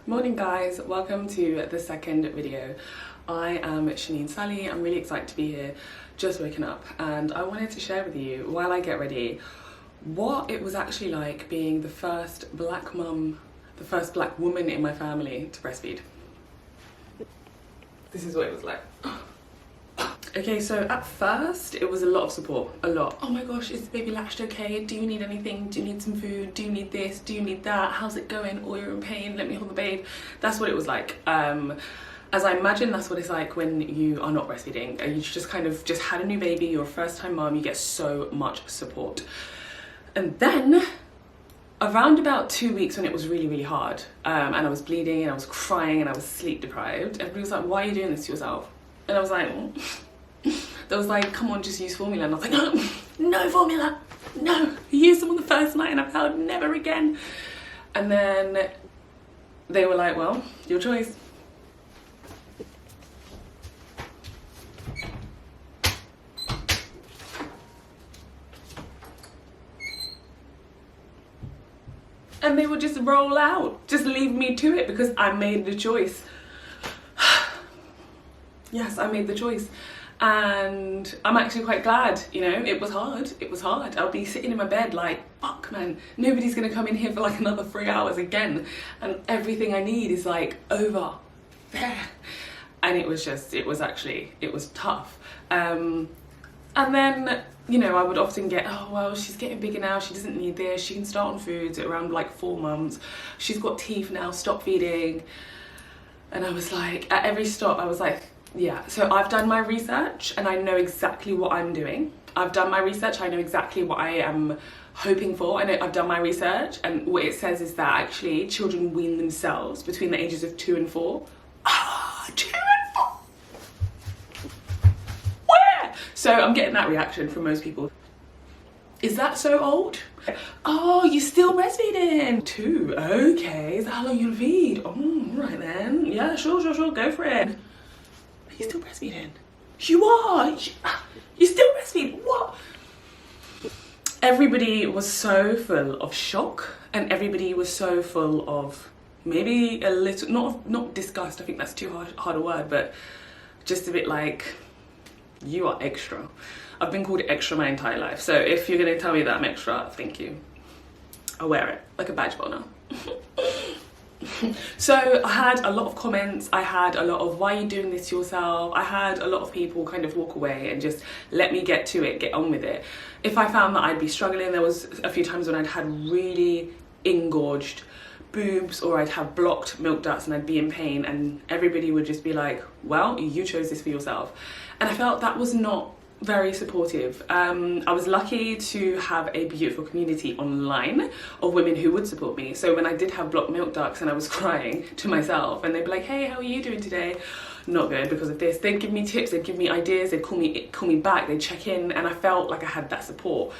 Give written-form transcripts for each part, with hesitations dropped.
Morning guys, welcome to the second video. I am Shanine Sally. I'm really excited to be here, just waking up, and I wanted to share with you while I get ready what it was actually like being the first black mum, the first black woman in my family to breastfeed. This is what it was like. Okay, so at first it was a lot of support, a lot. Oh my gosh, is the baby latched okay? Do you need anything? Do you need some food? Do you need this? Do you need that? How's it going? Oh, you're in pain, let me hold the babe. That's what it was like. As I imagine that's what it's like when you are not breastfeeding. You just kind of just had a new baby, you're a first time mom, you get so much support. And then around about 2 weeks when it was really, really hard, and I was bleeding and I was crying and I was sleep deprived, everybody was like, why are you doing this to yourself? And I was like, they was like, come on, just use formula. And I was like, no, no formula, no. I used them on the first night and I vowed never again. And then they were like, well, your choice. And they would just roll out, just leave me to it because I made the choice. Yes, I made the choice. And I'm actually quite glad, you know, it was hard. I'll be sitting in my bed like, fuck man, nobody's gonna come in here for like another 3 hours again. And everything I need is like over there. And it was tough. And then, you know, I would often get, oh, well, she's getting bigger now, she doesn't need this, she can start on foods at around like 4 months. She's got teeth now, stop feeding. And I was like, at every stop, I was like, yeah, so I've done my research and I know exactly what I'm doing. I've done my research, I know exactly what I am hoping for. I've done my research, and what it says is that actually children wean themselves between the ages of 2 and 4. Ah, 2 and 4! Where? So I'm getting that reaction from most people. Is that so old? Oh, you're still breastfeeding? 2, okay, is that how long you'll feed? Oh, all right then. Yeah, sure, go for it. You're still breastfeeding? You are? You still breastfeed? What? Everybody was so full of shock, and everybody was so full of maybe a little, not disgust, I think that's too hard a word, but just a bit like, you are extra. I've been called extra my entire life, so if you're gonna tell me that I'm extra, thank you. I'll wear it like a badge of honor. So I had a lot of comments, I had a lot of, why are you doing this to yourself? I had a lot of people kind of walk away and just let me get to it, get on with it. If I found that I'd be struggling, there was a few times when I'd had really engorged boobs or I'd have blocked milk ducts and I'd be in pain, and everybody would just be like, well, you chose this for yourself. And I felt that was not very supportive. I was lucky to have a beautiful community online of women who would support me. So when I did have blocked milk ducts and I was crying to myself, and they'd be like, hey, how are you doing today? Not good because of this. They'd give me tips, they'd give me ideas, they'd call me back, they'd check in, and I felt like I had that support.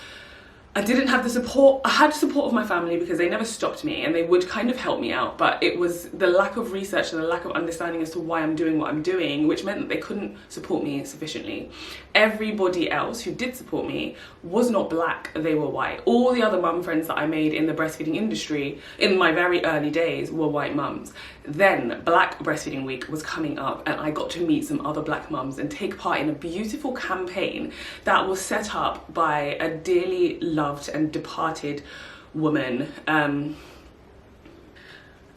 I didn't have the support. I had support of my family because they never stopped me and they would kind of help me out, but it was the lack of research and the lack of understanding as to why I'm doing what I'm doing, which meant that they couldn't support me sufficiently. Everybody else who did support me was not black, they were white. All the other mum friends that I made in the breastfeeding industry in my very early days were white mums. Then Black Breastfeeding Week was coming up and I got to meet some other black mums and take part in a beautiful campaign that was set up by a dearly loved and departed woman.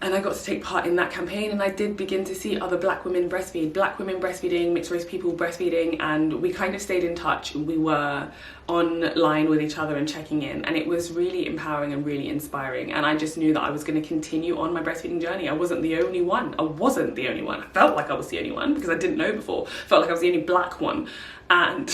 And I got to take part in that campaign, and I did begin to see other black women breastfeed, black women breastfeeding, mixed race people breastfeeding, and we kind of stayed in touch. We were online with each other and checking in, and it was really empowering and really inspiring. And I just knew that I was going to continue on my breastfeeding journey. I wasn't the only one. I felt like I was the only one because I didn't know before. Felt like I was the only black one, and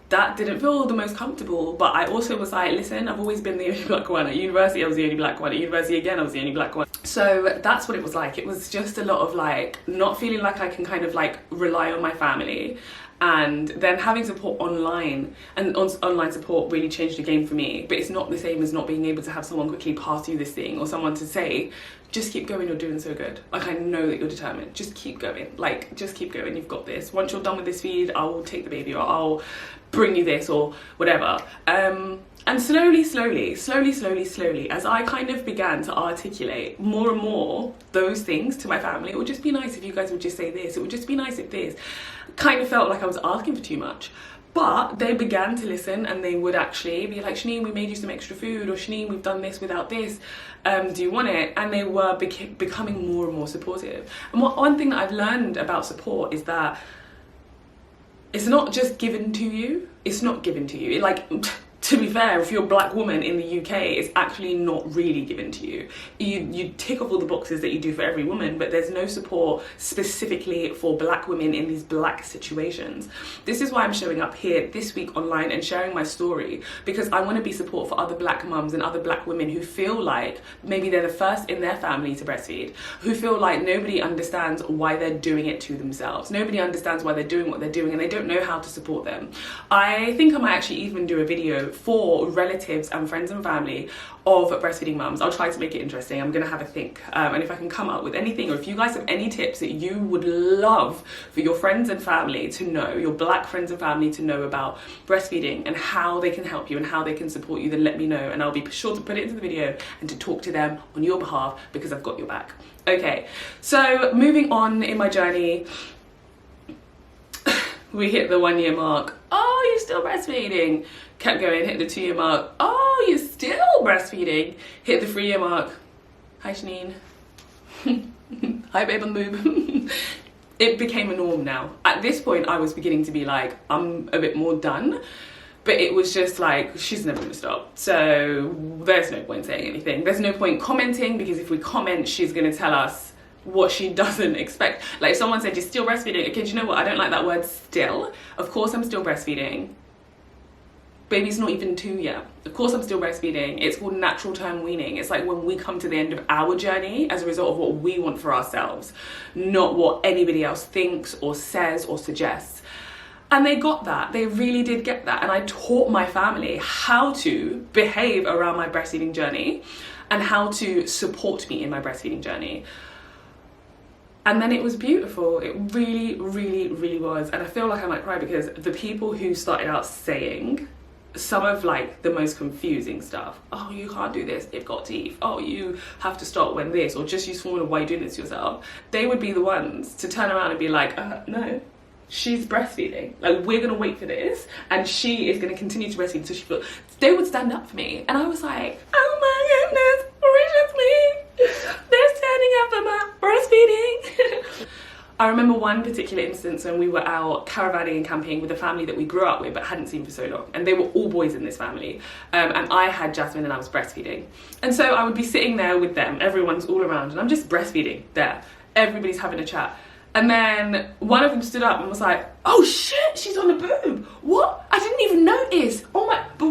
that didn't feel the most comfortable. But I also was like, listen, I've always been the only black one. At university, I was the only black one. At university again, I was the only black one. So that's what it was like. It was just a lot of like, not feeling like I can kind of like rely on my family. And then having support online, and online support really changed the game for me. But it's not the same as not being able to have someone quickly pass you this thing, or someone to say, just keep going, you're doing so good. Like, I know that you're determined. Just keep going. Like, just keep going, you've got this. Once you're done with this feed, I'll take the baby, or I'll bring you this, or whatever. And slowly, as I kind of began to articulate more and more those things to my family, it would just be nice if you guys would just say this, it would just be nice if this, kind of felt like I was asking for too much. But they began to listen, and they would actually be like, Shanine, we made you some extra food, or Shanine, we've done this without this, do you want it? And they were becoming more and more supportive. And one thing that I've learned about support is that it's not just given to you. It's not given to you. Like, to be fair, if you're a black woman in the UK, it's actually not really given to you. You tick off all the boxes that you do for every woman, but there's no support specifically for black women in these black situations. This is why I'm showing up here this week online and sharing my story, because I want to be support for other black mums and other black women who feel like maybe they're the first in their family to breastfeed, who feel like nobody understands why they're doing it to themselves. Nobody understands why they're doing what they're doing, and they don't know how to support them. I think I might actually even do a video for relatives and friends and family of breastfeeding mums. I'll try to make it interesting. I'm gonna have a think, and if I can come up with anything, or if you guys have any tips that you would love for your friends and family to know, your black friends and family to know about breastfeeding and how they can help you and how they can support you, then let me know, and I'll be sure to put it into the video and to talk to them on your behalf, because I've got your back. Okay, so moving on in my journey, we hit the 1 year mark. Oh, you're still breastfeeding. Kept going, hit the 2 year mark. Oh, you're still breastfeeding. Hit the 3 year mark. Hi, Shanine. Hi, babe on the move. It became a norm now. At this point, I was beginning to be like, I'm a bit more done. But it was just like, she's never gonna stop. So there's no point saying anything. There's no point commenting, because if we comment, she's gonna tell us what she doesn't expect. Like, if someone said, you're still breastfeeding. Okay, do you know what? I don't like that word still. Of course I'm still breastfeeding. Baby's not even 2 yet. Of course I'm still breastfeeding. It's called natural term weaning. It's like when we come to the end of our journey as a result of what we want for ourselves, not what anybody else thinks or says or suggests. And they got that. They really did get that. And I taught my family how to behave around my breastfeeding journey and how to support me in my breastfeeding journey. And then it was beautiful. It really, really, really was. And I feel like I might cry, because the people who started out saying some of like the most confusing stuff, oh, you can't do this, they've got teeth, oh, you have to stop when this, or just use formula, why are you doing this to yourself, they would be the ones to turn around and be like, no, she's breastfeeding, like, we're gonna wait for this, and she is gonna continue to breastfeed until she feels. They would stand up for me, and I was like, oh my goodness gracious me, they're standing up for my breastfeeding. I remember one particular instance when we were out caravanning and camping with a family that we grew up with but hadn't seen for so long, and they were all boys in this family, and I had Jasmine and I was breastfeeding, and so I would be sitting there with them, everyone's all around, and I'm just breastfeeding there, everybody's having a chat, and then one of them stood up and was like, oh shit, she's on a boob, what? I didn't even notice, oh my, but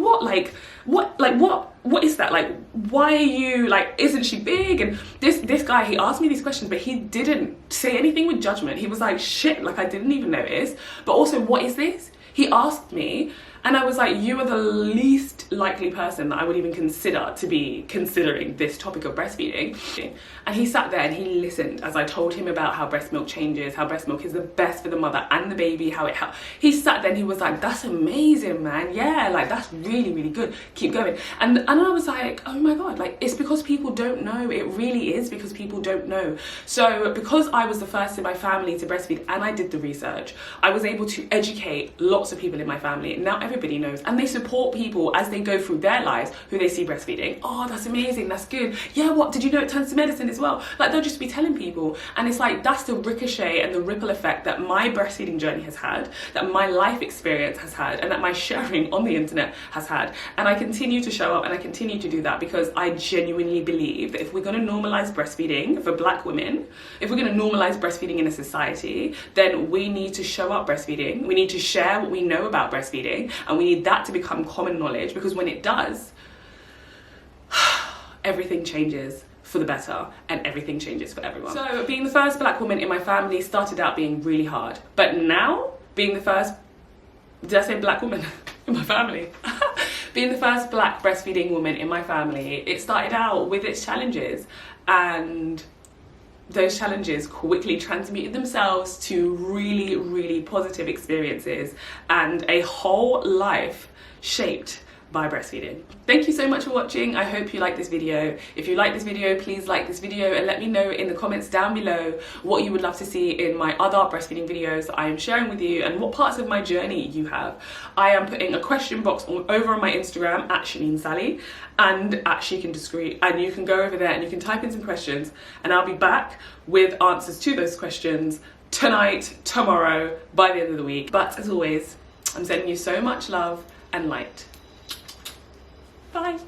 what is that, like, why are you, like, isn't she big? And this guy, he asked me these questions, but he didn't say anything with judgment. He was like, shit, like, I didn't even notice, but also, what is this? He asked me, and I was like, you are the least likely person that I would even consider to be considering this topic of breastfeeding. And he sat there and he listened as I told him about how breast milk changes, how breast milk is the best for the mother and the baby, how it helps. He sat there and he was like, that's amazing, man. Yeah, like, that's really, really good. Keep going. And I was like, oh my God, like, it's because people don't know. It really is because people don't know. So because I was the first in my family to breastfeed and I did the research, I was able to educate lots of people in my family. Now everybody knows, and they support people as they go through their lives who they see breastfeeding. Oh, that's amazing, that's good. Yeah, what, did you know it turns to medicine as well? Like, they'll just be telling people, and it's like, that's the ricochet and the ripple effect that my breastfeeding journey has had, that my life experience has had, and that my sharing on the internet has had. And I continue to show up and I continue to do that because I genuinely believe that if we're going to normalize breastfeeding for black women, if we're going to normalize breastfeeding in a society, then we need to show up breastfeeding, we need to share what we know about breastfeeding, and we need that to become common knowledge, because when it does, everything changes for the better and everything changes for everyone. So being the first black woman in my family started out being really hard, but now being the first, did I say black woman in my family? Being the first black breastfeeding woman in my family, it started out with its challenges, and those challenges quickly transmuted themselves to really, really positive experiences and a whole life shaped by breastfeeding. Thank you so much for watching. I hope you liked this video. If you like this video, please like this video and let me know in the comments down below what you would love to see in my other breastfeeding videos that I am sharing with you and what parts of my journey you have. I am putting a question box over on my Instagram at Shanine Sally and at Chic and Discreet, and you can go over there and you can type in some questions and I'll be back with answers to those questions tonight, tomorrow, by the end of the week. But as always, I'm sending you so much love and light. Bye.